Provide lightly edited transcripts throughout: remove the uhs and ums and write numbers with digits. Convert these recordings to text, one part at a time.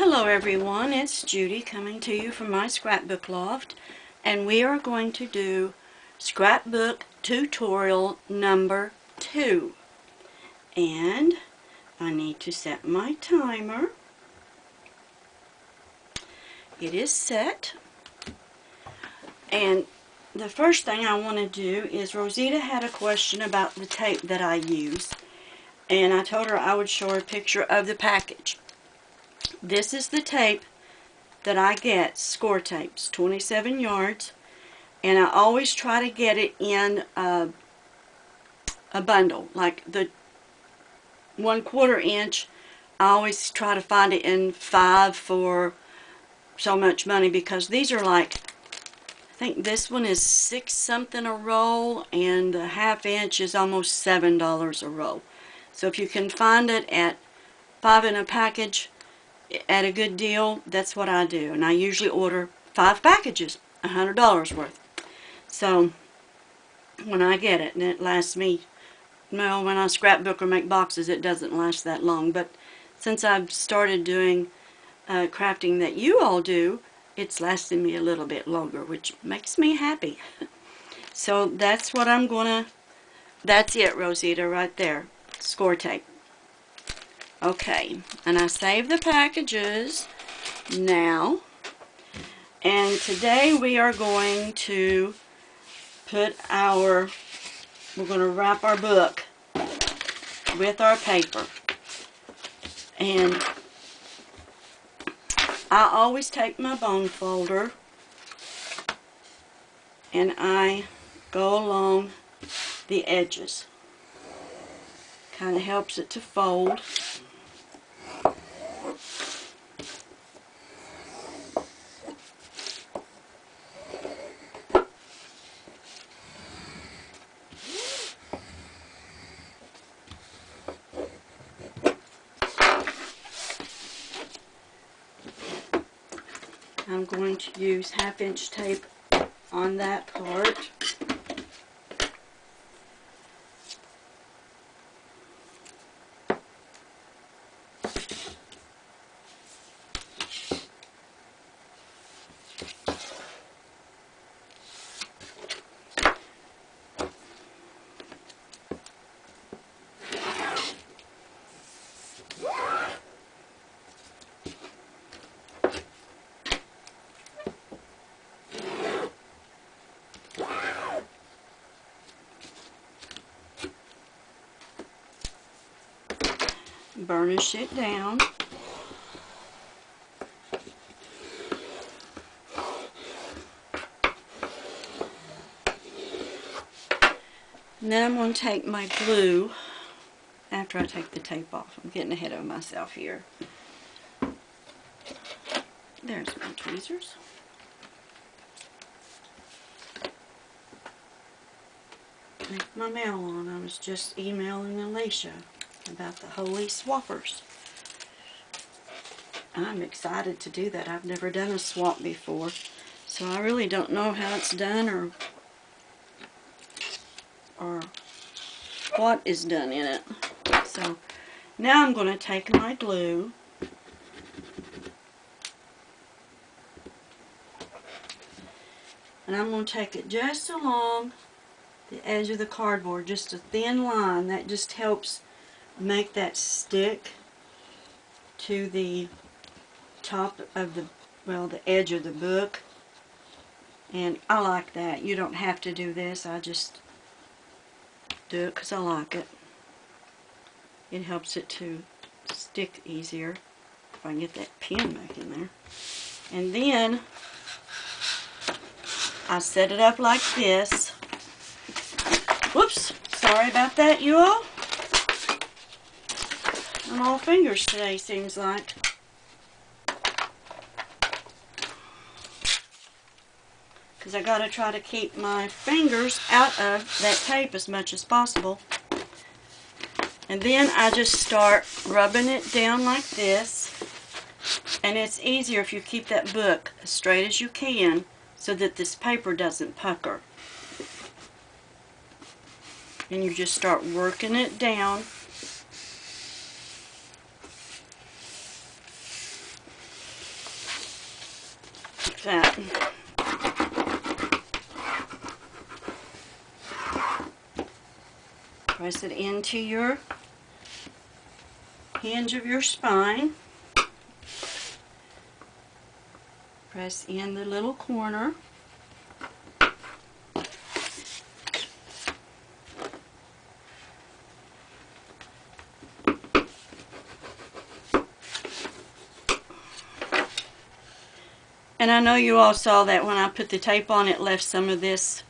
Hello everyone, it's Judy coming to you from my scrapbook loft, and we are going to do scrapbook tutorial number 2. And I need to set my timer. It is set. And the first thing I want to do is Rosita had a question about the tape that I use, and I told her I would show her a picture of the package. This is the tape that I get, score tapes, 27 yards, and I always try to get it in a bundle, like the 1/4 inch. I always try to find it in 5 for so much money, because these are like, I think this one is 6 something a roll, and the 1/2 inch is almost $7 a roll. So if you can find it at 5 in a package at a good deal, that's what I do. And I usually order 5 packages, $100 worth. So when I get it, and it lasts me, well, when I scrapbook or make boxes, it doesn't last that long. But since I've started doing crafting that you all do, it's lasting me a little bit longer, which makes me happy. So that's what I'm gonna, that's it, Rosita, right there, score tape. Okay, and I save the packages now, and today we are going to put we're going to wrap our book with our paper. And I always take my bone folder and I go along the edges. Kind of helps it to fold. I'm going to use 1/2 inch tape on that part. Burnish it down. And then I'm going to take my glue after I take the tape off. I'm getting ahead of myself here. There's my tweezers. Make my mail on. I was just emailing Alicia about the Holy Swappers. I'm excited to do that. I've never done a swap before, so I really don't know how it's done or what is done in it. So now I'm going to take my glue and I'm going to take it just along the edge of the cardboard, just a thin line. That just helps make that stick to the top of the, well, the edge of the book. And I like that. You don't have to do this. I just do it because I like it. It helps it to stick easier. If I can get that pin back in there. And then I set it up like this. Whoops, sorry about that, you all. I'm all fingers today, seems like. Because I gotta try to keep my fingers out of that tape as much as possible. And then I just start rubbing it down like this. And it's easier if you keep that book as straight as you can so that this paper doesn't pucker. And you just start working it down. like that. Press it into your hinge of your spine. Press in the little corner. And I know you all saw that when I put the tape on, it left some of this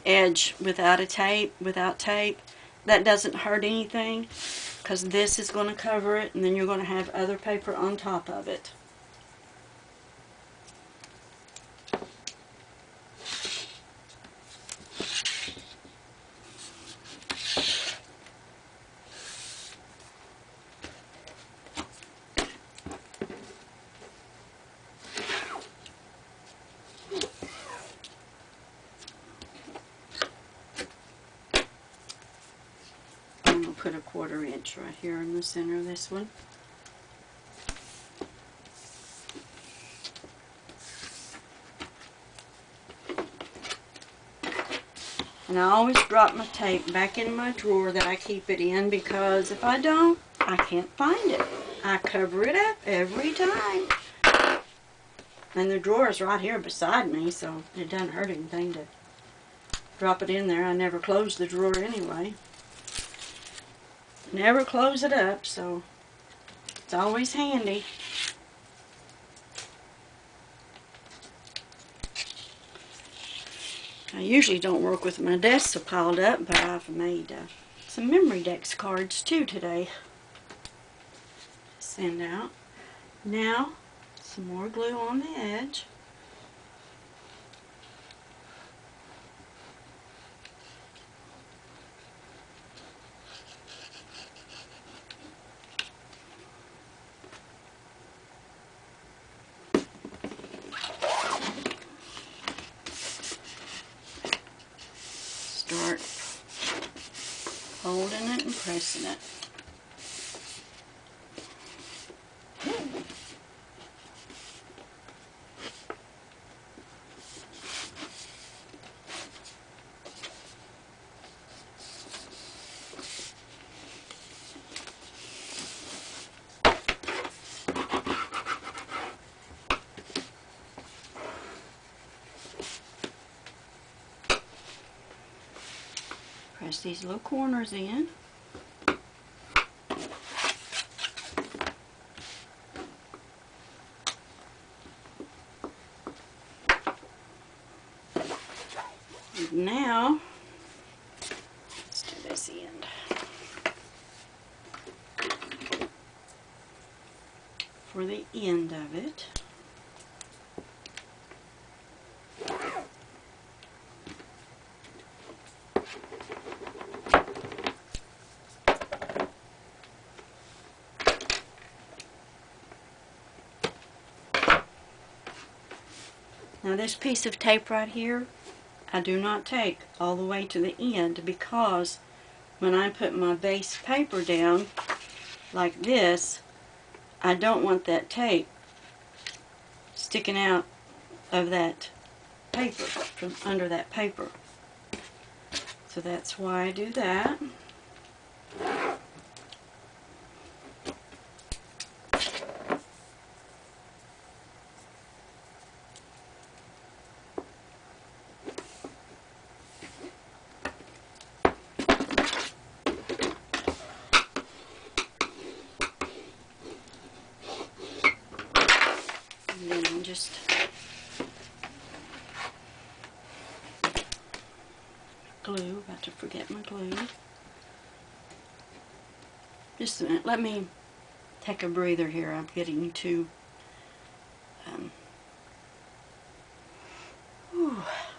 edge without tape. That doesn't hurt anything because this is going to cover it, and then you're going to have other paper on top of it. I'm going to put a 1/4 inch right here in the center of this one. And I always drop my tape back in my drawer that I keep it in, because if I don't, I can't find it. I cover it up every time. And the drawer is right here beside me, so it doesn't hurt anything to drop it in there. I never close the drawer anyway. Never close it up, so it's always handy. I usually don't work with my desk so piled up, but I've made some memory dex cards too today. Send out. Now, some more glue on the edge. Start holding it and pressing it. Press these little corners in. And now, let's do this end. For the end of it, now this piece of tape right here, I do not take all the way to the end, because when I put my base paper down like this, I don't want that tape sticking out of that paper, from under that paper. So that's why I do that. And then I'll just glue. About to forget my glue. Just a minute. Let me take a breather here. I'm getting too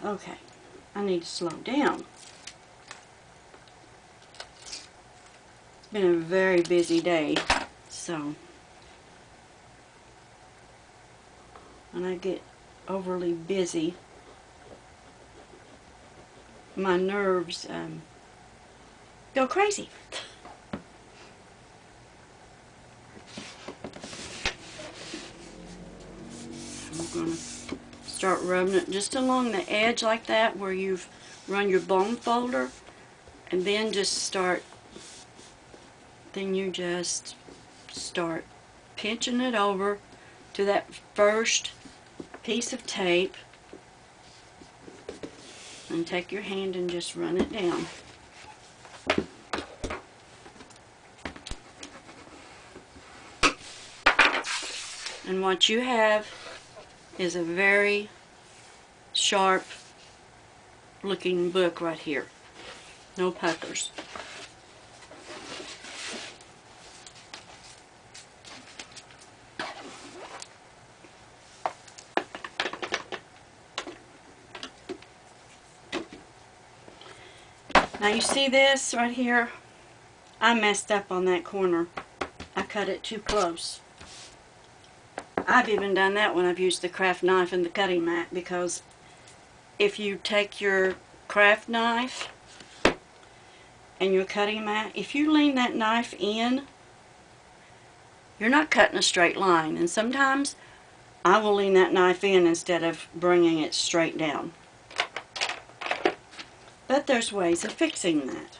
okay. I need to slow down. It's been a very busy day, so when I get overly busy, my nerves go crazy. I'm going to start rubbing it just along the edge like that where you've run your bone folder, and then you just start pinching it over to that first piece of tape, and take your hand and just run it down. And what you have is a very sharp looking book right here. No puckers. Now you see this right here? I messed up on that corner. I cut it too close. I've even done that when I've used the craft knife and the cutting mat, because if you take your craft knife and your cutting mat, if you lean that knife in, you're not cutting a straight line. And sometimes I will lean that knife in instead of bringing it straight down. But there's ways of fixing that.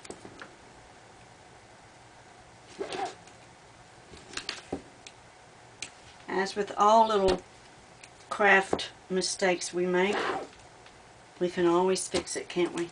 As with all little craft mistakes we make, we can always fix it, can't we?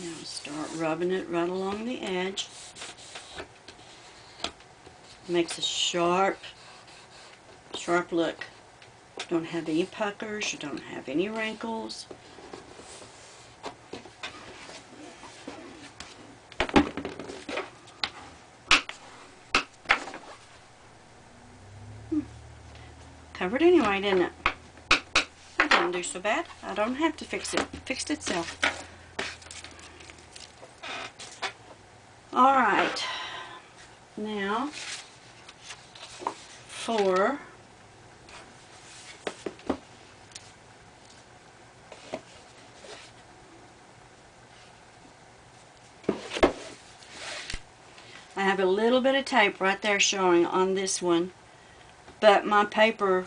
Now start rubbing it right along the edge. Makes a sharp look. Don't have any puckers, you don't have any wrinkles. Covered anyway, didn't it? That didn't do so bad. I don't have to fix it. It fixed itself. Alright, now for I have a little bit of tape right there showing on this one, but my paper,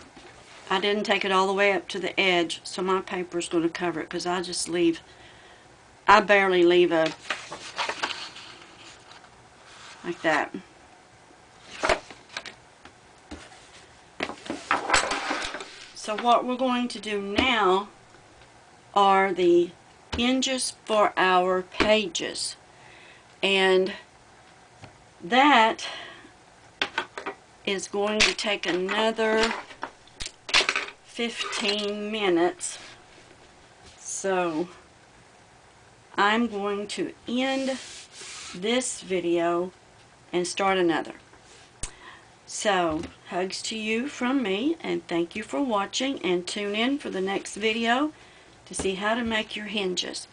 I didn't take it all the way up to the edge, so my paper is going to cover it, because I barely leave a like that. So what we're going to do now are the hinges for our pages, and that is going to take another 15 minutes. So I'm going to end this video and start another. So, hugs to you from me, and thank you for watching, and tune in for the next video to see how to make your hinges.